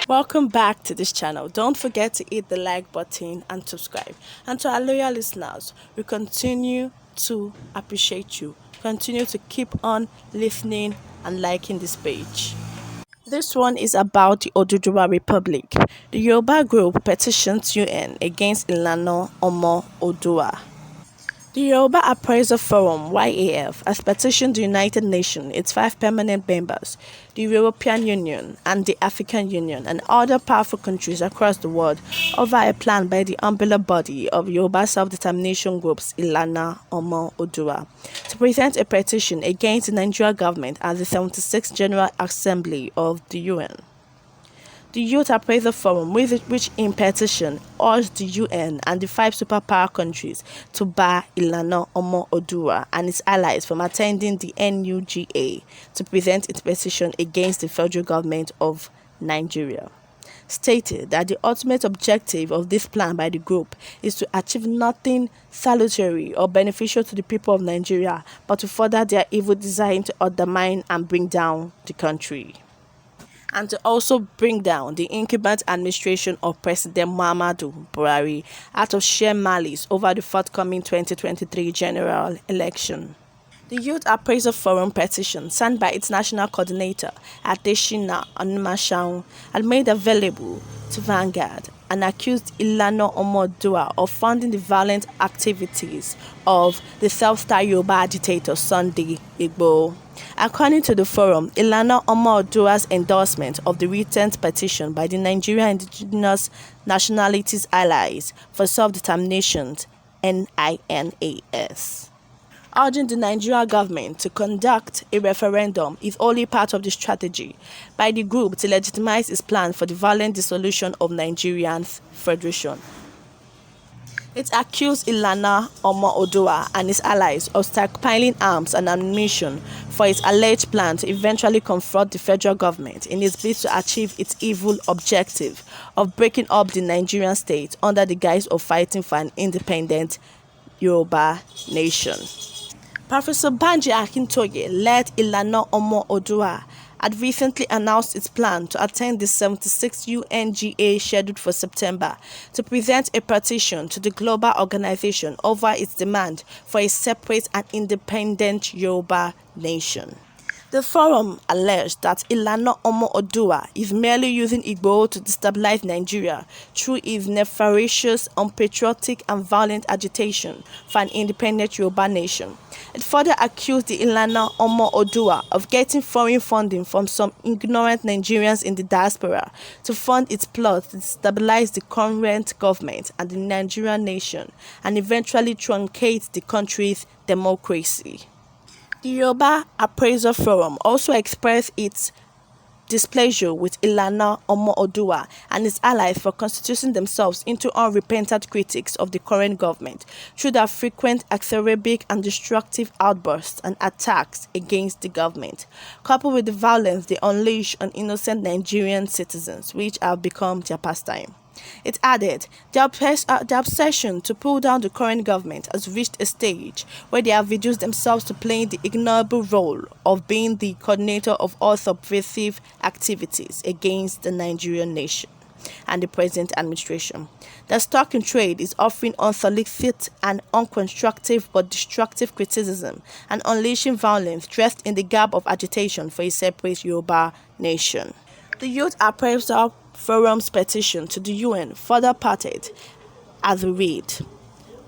Welcome back to this channel. Don't forget to hit the like button and subscribe. And to our loyal listeners, we continue to appreciate you. Continue to keep on listening and liking this page. This one is about the Odudua Republic. The Yoruba group petitions UN against Ilana Omo Odua. The Yoruba Appraisal Forum (YAF) has petitioned the United Nations, its 5 permanent members, the European Union and the African Union, and other powerful countries across the world over a plan by the umbrella body of Yoruba self-determination groups Ilana Omo Odua to present a petition against the Nigerian government at the 76th General Assembly of the UN. The Youth Appraisal Forum, which in petition urged the UN and the 5 superpower countries to bar Ilana Omo Odua and its allies from attending the NUGA to present its petition against the federal government of Nigeria, stated that the ultimate objective of this plan by the group is to achieve nothing salutary or beneficial to the people of Nigeria, but to further their evil design to undermine and bring down the country, and to also bring down the incumbent administration of President Muhammadu Buhari out of sheer malice over the forthcoming 2023 general election. The Youth Appraisal Forum petition, signed by its national coordinator, Adeshina Onimashau, had made available to Vanguard and accused Ilana Omo Odua of funding the violent activities of the self-styled Yoruba agitator Sunday Igboho. According to the forum, Ilana Omo Odua's endorsement of the recent petition by the Nigerian Indigenous Nationalities Allies for Self-Determination (NINAS), urging the Nigerian government to conduct a referendum is only part of the strategy by the group to legitimize its plan for the violent dissolution of Nigeria's federation. It accused Ilana Omo Odua and his allies of stockpiling arms and ammunition for its alleged plan to eventually confront the federal government in its bid to achieve its evil objective of breaking up the Nigerian state under the guise of fighting for an independent Yoruba nation. Professor Banji Akintoye, led Ilana Omo Odua, had recently announced its plan to attend the 76th UNGA scheduled for September to present a petition to the global organization over its demand for a separate and independent Yoruba nation. The forum alleged that Ilana Omo Odua is merely using Igboho to destabilize Nigeria through his nefarious, unpatriotic and violent agitation for an independent Yoruba nation. It further accused the Ilana Omo Odua of getting foreign funding from some ignorant Nigerians in the diaspora to fund its plot to destabilize the current government and the Nigerian nation and eventually truncate the country's democracy. The Yoruba Appraisal Forum also expressed its displeasure with Ilana Omo Odua and its allies for constituting themselves into unrepentant critics of the current government through their frequent acerbic and destructive outbursts and attacks against the government, coupled with the violence they unleash on innocent Nigerian citizens, which have become their pastime. It added, the obsession to pull down the current government has reached a stage where they have reduced themselves to playing the ignoble role of being the coordinator of all subversive activities against the Nigerian nation and the present administration. The stock in trade is offering unsolicited and unconstructive but destructive criticism and unleashing violence dressed in the garb of agitation for a separate Yoruba nation. The Youth Appraisal Forum's petition to the UN further parted as we read.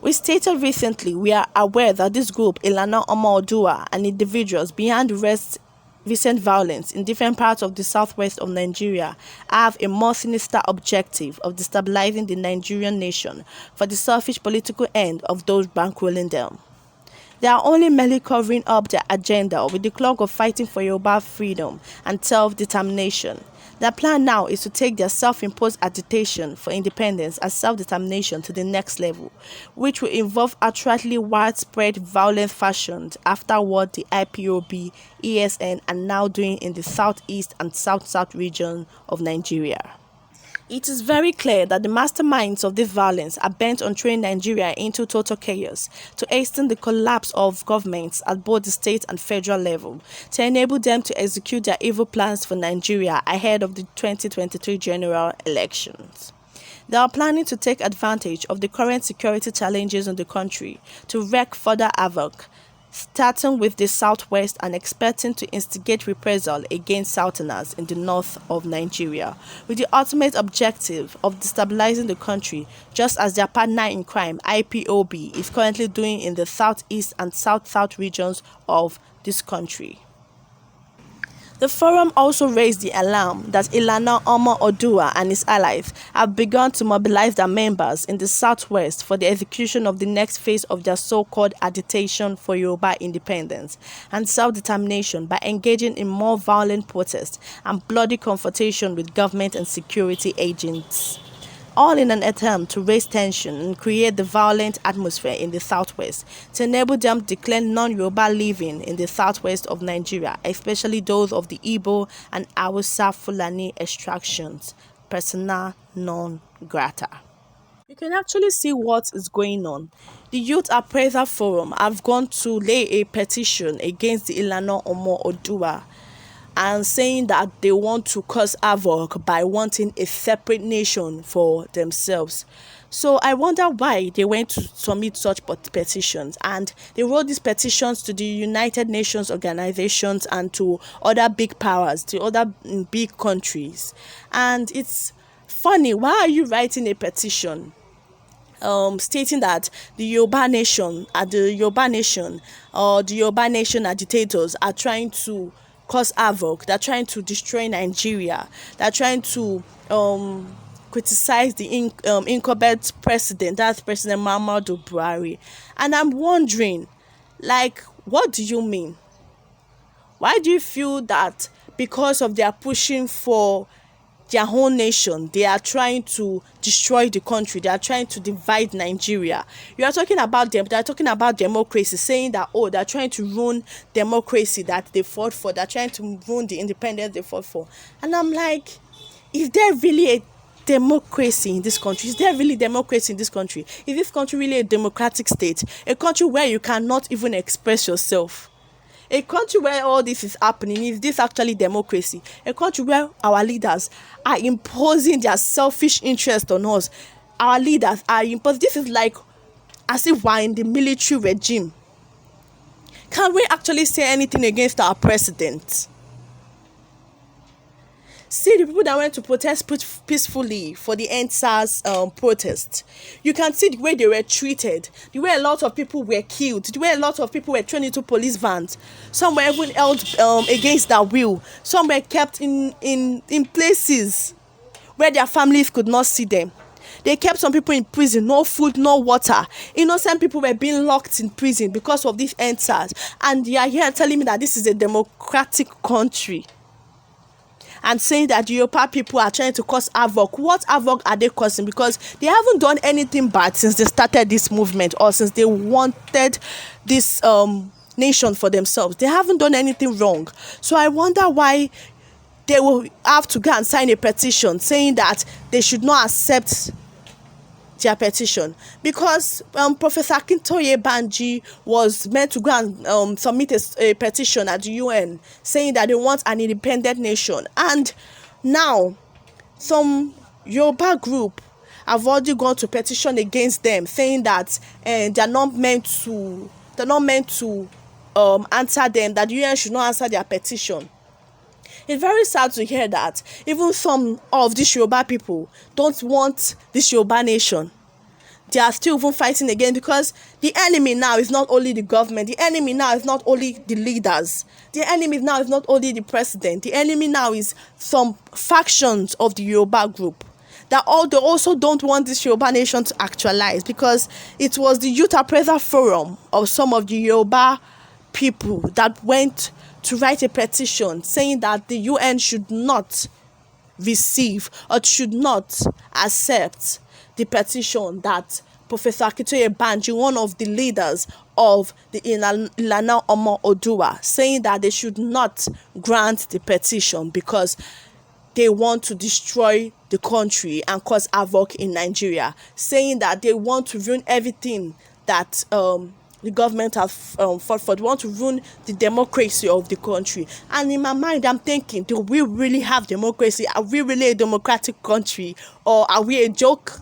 We stated recently we are aware that this group, Ilana Omo Odua, and individuals behind the recent violence in different parts of the southwest of Nigeria have a more sinister objective of destabilizing the Nigerian nation for the selfish political end of those bankrolling them. They are only merely covering up their agenda with the cloak of fighting for Yoruba freedom and self-determination. Their plan now is to take their self-imposed agitation for independence and self-determination to the next level, which will involve outrightly widespread violence fashioned after what the IPOB, ESN are now doing in the southeast and south-south region of Nigeria. It is very clear that the masterminds of this violence are bent on throwing Nigeria into total chaos to hasten the collapse of governments at both the state and federal level, to enable them to execute their evil plans for Nigeria ahead of the 2023 general elections. They are planning to take advantage of the current security challenges in the country to wreak further havoc, starting with the southwest and expecting to instigate reprisal against southerners in the north of Nigeria, with the ultimate objective of destabilizing the country, just as their partner in crime, IPOB, is currently doing in the southeast and south-south regions of this country. The forum also raised the alarm that Ìlànà Ọmọ Odudua and his allies have begun to mobilize their members in the southwest for the execution of the next phase of their so-called agitation for Yoruba independence and self-determination by engaging in more violent protests and bloody confrontation with government and security agents, all in an attempt to raise tension and create the violent atmosphere in the southwest to enable them to declare non-Yoruba living in the southwest of Nigeria, especially those of the Igbo and Hausa Fulani extractions, persona non grata. You can actually see what is going on. The Youth Appraisal Forum have gone to lay a petition against the Ìlànà Ọmọ Odudua and saying that they want to cause havoc by wanting a separate nation for themselves. So I wonder why they went to submit such petitions, and they wrote these petitions to the United Nations organizations and to other big powers, to other big countries. And it's funny, why are you writing a petition stating that the Yoruba nation or the Yoruba nation agitators are trying to cause havoc, they're trying to destroy Nigeria, they're trying to criticize the incumbent president, that's President Muhammadu Buhari. And I'm wondering, like, what do you mean? Why do you feel that because of their pushing for their own nation, they are trying to destroy the country, they are trying to divide Nigeria? You are talking about them, they are talking about democracy, saying that, oh, they are trying to ruin democracy that they fought for, they are trying to ruin the independence they fought for. And I'm like, is there really a democracy in this country? Is there really democracy in this country? Is this country really a democratic state? A country where you cannot even express yourself? A country where all this is happening, is this actually democracy? A country where our leaders are imposing their selfish interest on us. Our leaders are imposing. This is like as if we're in the military regime. Can we actually say anything against our president? See the people that went to protest peacefully for the EndSARS protest. You can see the way they were treated, the way a lot of people were killed, the way a lot of people were thrown into police vans. Some were even held against their will. Some were kept in places where their families could not see them. They kept some people in prison, no food, no water. Innocent people were being locked in prison because of this EndSARS. And they are here telling me that this is a democratic country, and saying that the Yoruba people are trying to cause havoc. What havoc are they causing? Because they haven't done anything bad since they started this movement, or since they wanted this nation for themselves. They haven't done anything wrong. So I wonder why they will have to go and sign a petition saying that they should not accept their petition. Because Professor Akintoye Banji was meant to go and submit a petition at the UN saying that they want an independent nation. And now some Yoruba group have already gone to petition against them, saying that they're not meant to answer them, that the UN should not answer their petition. It's very sad to hear that even some of these Yoruba people don't want this Yoruba nation. They are still even fighting again, because the enemy now is not only the government, the enemy now is not only the leaders, the enemy now is not only the president, the enemy now is some factions of the Yoruba group that they also don't want this Yoruba nation to actualize, because it was the Youth Appraisal Forum of some of the Yoruba people that went to write a petition saying that the UN should not receive or should not accept the petition that Professor Akintoye Banji, one of the leaders of the Ìlànà Ọmọ Odudua, saying that they should not grant the petition because they want to destroy the country and cause havoc in Nigeria, saying that they want to ruin everything that the government has fought for. They want to ruin the democracy of the country. And in my mind, I'm thinking, do we really have democracy? Are we really a democratic country, or are we a joke?